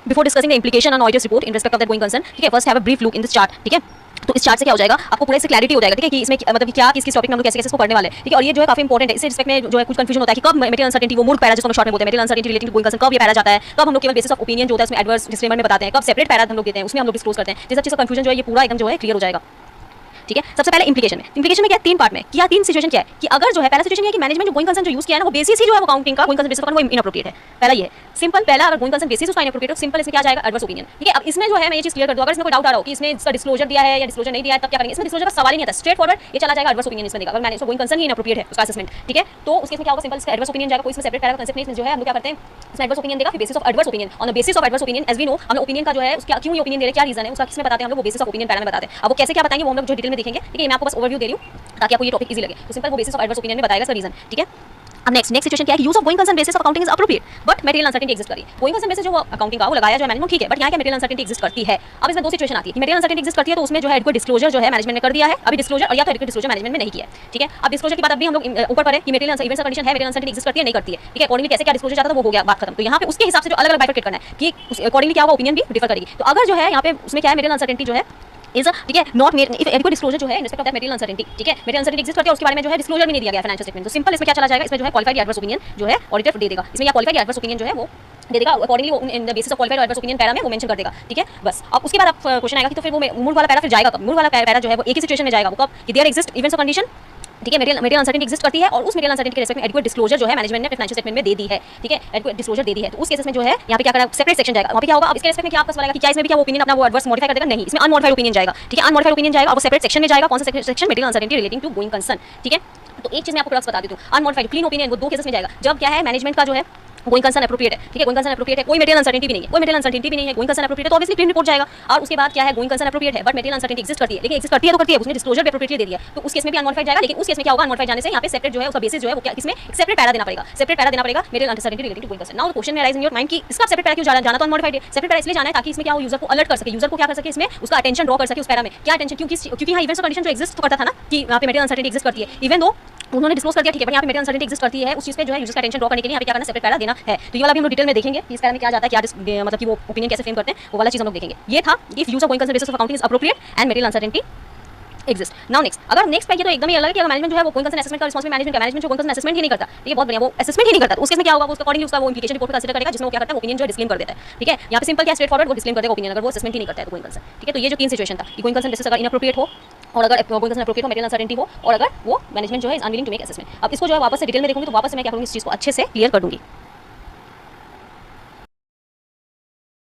Before discussing the implication on auditors report in respect of that going concern, ठीक है, first have a brief look in this chart, ठीक है। तो इस chart से क्या हो जाएगा, आपको पूरे से क्लैरिटी हो जाएगा, ठीक है, कि इसमें मतलब क्या किस टॉपिक में हम लोग कैसे कैसे इसको पढ़ने वाले हैं, ठीक है। और ये जो है काफी इंपॉर्टेंट है, इस रिस्पेक्ट में जो है कुछ कंफ्यूजन होता है कि कब मटेरियल अनसर्टेनिटी, वो मूर्ख पैरा जिसको हम शॉर्ट में बोलते हैं, material uncertainty relating to going concern, कब ये पैरा जाता है, कब हम लोग केवल बेसिस ऑफ ओपिनियन जो होता है उसमें एडवर्स डिस्क्लेमर में बताते हैं, कब सेपरेट पैरा हम लोग देते हैं उसमें हम लोग डिस्क्लोज करते हैं। जिस चीज का कंफ्यूजन जो है ये पूरा एकदम जो है क्लियर हो जाएगा, ठीक है। सबसे पहले इंप्लीकेशन में क्या है, 3 पार्ट में क्या 3 सिचुएशन क्या है कि अगर जो है पहला सिचुएशन ये है कि मैनेजमेंट जो गोइंग कंसर्न जो यूज किया है ना वो बेसिस ही जो है वो अकाउंटिंग का गोइंग कंसर्न बेसिस पर वो इनअप्रोप्रिएट है। पहला ये है सिंपल, पहला अगर गोइंग कंसर्न बेसिस उसका इनअप्रोप्रिएट हो, सिंपल इसमें क्या जाएगा, एडवर्स ओपिनियन, ठीक है। अब इसमें जो है मैं ये चीज क्लियर कर दूं, अगर इसमें कोई डाउट आ रहा हो कि इसने इसका डिस्क्लोजर दिया है या डिस्क्लोजर नहीं दिया है तब क्या करेंगे, इसमें डिस्क्लोजर का सवाल ही नहीं आता, स्ट्रेट फॉरवर्ड ये चला जाएगा एडवर्स ओपिनियन इसमें देगा। अगर मैंने गोइंग कंसर्न ही इनअप्रोप्रिएट है उसका असेसमेंट, ठीक है, तो उसके इसमें क्या होगा, सिंपल इसका एडवर्स ओपिनियन जाएगा, कोई इसमें सेपरेट पैरा का कांसेप्ट नहीं, इसमें जो है हम लोग क्या करते हैं, इसमें एडवर्स ओपिनियन देगा, फिर basis of adverse opinion, on the basis of adverse opinion as we know हम ओपिनियन का जो है उसका क्यों ये ओपिनियन दे रहे हैं, क्या रीजन है उसका किसमें बताते हैं हम लोग, वो बेसिस ऑफ ओपिनियन पैरा में बताते हैं। अब वो कैसे क्या बताएंगे वो हम लोग जो डिटेल में देखेंगे, ठीक है। मैं आपको बस ओवरव्यू दे रही हूं ताकि आपको ये टॉपिक इजी लगे। तो सिंपल वो बेसिस ऑफ एडवर्स ओपिनियन में बताएगा इसका रीजन, ठीक है। अब नेक्स्ट सिचुएशन क्या है, use of going concern basis of accounting is appropriate but material uncertainty exist करी, गोइंग कंसर्न बेसिस जो वो अकाउंटिंग का वो लगाया जो है मैनेजमेंट, ठीक है, बट यहाँ क्या मटेरियल अनसर्टेनिटी एग्जिस्ट करती है। अब इसमें 2 सिचुएशन आती है कि मटेरियल अनसर्टेनिटी एग्जिस्ट करती है तो उसमें जो है एडिक्वेट डिस्क्लोजर जो है मैनेजमेंट ने कर दिया है अभी डिस्क्लोजर, और या तो एडिक्वेट डिस्क्लोजर मैनेजमेंट में नहीं किया है, ठीक है। अब डिस्क्लोजर की बात अभी हम लोग ऊपर पर है कि मटेरियल इवेंट्स कंडीशन है, मटेरियल अनसर्टेनिटी एग्जिस्ट करती है नहीं करती है, ठीक है। अकॉर्डिंगली कैसे क्या डिस्क्लोजर जाता था वो हो गया, बात खत्म। तो यहाँ पे उसके हिसाब से जो अलग अलग बाइफरकेट करना है कि अकॉर्डिंगली क्या होगा, ओपिनियन भी डिफर करेगी। तो अगर जो है यहाँ पे उसमें क्या है, मटेरियल अनसर्टेनिटी जो है इज ठीक है not made if adequate disclosure जो है in respect of that material uncertainty, ठीक है, मटेरियल अनसर्टेनिटी एग्जिस्ट करती है और उसके बारे में जो है डिस्क्लोजर भी नहीं दिया गया फाइनेंशियल स्टेटमेंट। तो सिंपल इसमें क्या चला जाएगा, इसमें जो है क्वालिफाइड एडवर्स ओपिनियन जो है ऑडिटर दे देगा, इसमें या क्वालिफाइड एडवर्स ओपिनियन जो है वो दे देगा अकॉर्डिंगली वो in the basis of qualified adverse opinion para में वो मेंशन कर देगा, ठीक है। बस अब उसके बाद आप क्वेश्चन आएगा कि तो फिर वो मूल वाला पैरा फिर जाएगा कब, मूल वाला पैरा जो है वो एक ही सिचुएशन में जाएगा, वो कब कि there exist events of condition, ठीक है, मटेरियल अनसर्टेनिटी एग्जिस्ट करती है और उस मटेरियल अनसर्टेनिटी के रिस्पेक्ट में एडिक्वेट डिस्क्लोजर जो है मैनेजमेंट ने फाइनेंशियल स्टेटमेंट में दे दी है, ठीक है, एडिक्वेट डिस्क्लोजर दे दी है। तो उस केस में जो है यहाँ पे क्या करेगा, सेपरेट सेक्शन जाएगा, वहाँ पे क्या होगा, अब इसके रिस्पेक्ट में क्या आपका सवाल आएगा कि क्या इसमें भी क्या वो ओपिनियन अपना वो एडवर्स मॉडिफाई कर देगा, नहीं, इसमें अनमॉडिफाइड ओपिनियन जाएगा, ठीक है, अनमॉडिफाइड ओपिनियन जाएगा और वो सेपरेट सेक्शन में जाएगा, कौन सा section, material uncertainty relating to going concern, ठीक है। तो एक चीज मैं आपको प्लस बता देती हूँ, अनमॉडिफाइड क्लीन ओपिनियन वो 2 केसेस में जाएगा, जब क्या है मैनेजमेंट का जो है गोइंग कंसर्न एप्रोप्रिएट है, ठीक है, गोइंग कंसर्न एप्रोप्रिएट है, कोई मटेरियल अनसर्टेनिटी भी नहीं है, कोई मटेरियल अनसर्टेनिटी भी नहीं है, गोइंग कंसर्न एप्रोप्रिएट है तो ऑब्वियसली क्लीन रिपोर्ट जाएगा। और उसके बाद क्या है, गोइंग कंसर्न एप्रोप्रिएट है बट मटेरियल अनसर्टेनिटी एग्जिस्ट करती है, लेकिन एग्जिस्ट करती है तो करती है, उसने डिस्क्लोजर भी एप्रोप्रिएटली दे दिया तो उस केस में भी अनमॉडिफाइड जाएगा। लेकिन उस केस में क्या होगा, अनमॉडिफाइड जाने से यहाँ पे सेपरेट जो है उसका बेसिस जो है वो क्या, इसमें एक सेपरेट पैरा देना पड़ेगा, सेपरेट पैरा देना पड़ेगा material uncertainty relating to going concern. Now the question में अराइज इन योर माइंड कि इसका सेपरेट पैरा क्यों जाना, तो अनमॉडिफाइड है, सेपरेट पैरा इसलिए जाना है ताकि इसमें क्या हो, यूजर को अलर्ट कर सके, यूजर को क्या कर सके, इसमें उसका अटेंशन ड्रॉ कर सके उस पैरा में, क्या अटेंशन, क्योंकि यहाँ इवेंट्स कंडीशन जो एग्जिस्ट करता था ना कि यहाँ पे मटेरियल अनसर्टेनिटी एग्जिस्ट करती है, इवन दो उन्होंने डिस्क्लोज कर दिया, ठीक है, पर यहाँ पे मटेरियल अनसर्टेनिटी एग्जिस्ट करती है, उस चीज पे जो है यूजर का अटेंशन ड्रॉ करने के लिए यहाँ पे क्या करना, सेपरेट पैरा देना है। तो ये वाला भी हम लोग डिटेल में देखेंगे कि इस पैरा में क्या जाता है, क्या मतलब कि वो ओपिनियन कैसे फ्रेम करते हैं, वो वाला चीज हम लोग देखेंगे। ये था if use of going concern basis of accounting is appropriate and material uncertainty exist. Now next, अगर नेक्स्ट पे ये तो एकदम ही अलग है कि अगर मैनेजमेंट जो है वो गोइंग कंसर्न असेसमेंट का रिस्पांसिबिलिटी मैनेजमेंट जो गोइंग कंसर्न असेसमेंट ही नहीं करता, ठीक है, बहुत बढ़िया, वो असेसमेंट ही नहीं करता, तो उसके में क्या होगा, वो उसका अकॉर्डिंगली उसका वो इम्प्लीकेशन रिपोर्ट कंसीडर करेगा जिसमें वो क्या करता है, ओपिनियन जो है डिस्क्लेम कर देता है, ठीक है। यहाँ पे सिंपल क्या स्ट्रेट फॉरवर्ड वो डिस्क्लेम कर देगा ओपिनियन, अगर वो असेसमेंट ही नहीं करता है तो गोइंग कंसर्न, ठीक है। तो ये जो 3 सिचुएशन था, गोइंग कंसर्न बेसिस अगर इनअप्रोप्रिएट हो और अगर गोइंग कंसर्न एप्रोप्रिएट हो, मटेरियल अनसर्टेनिटी हो और अगर वो मैनेजमेंट जो है is unwilling to make assessment. अब इसको जो है वापस से डिटेल में देखूंगी तो वापस से मैं क्या करूंगी, इस चीज को अच्छे से क्लियर कर दूंगी।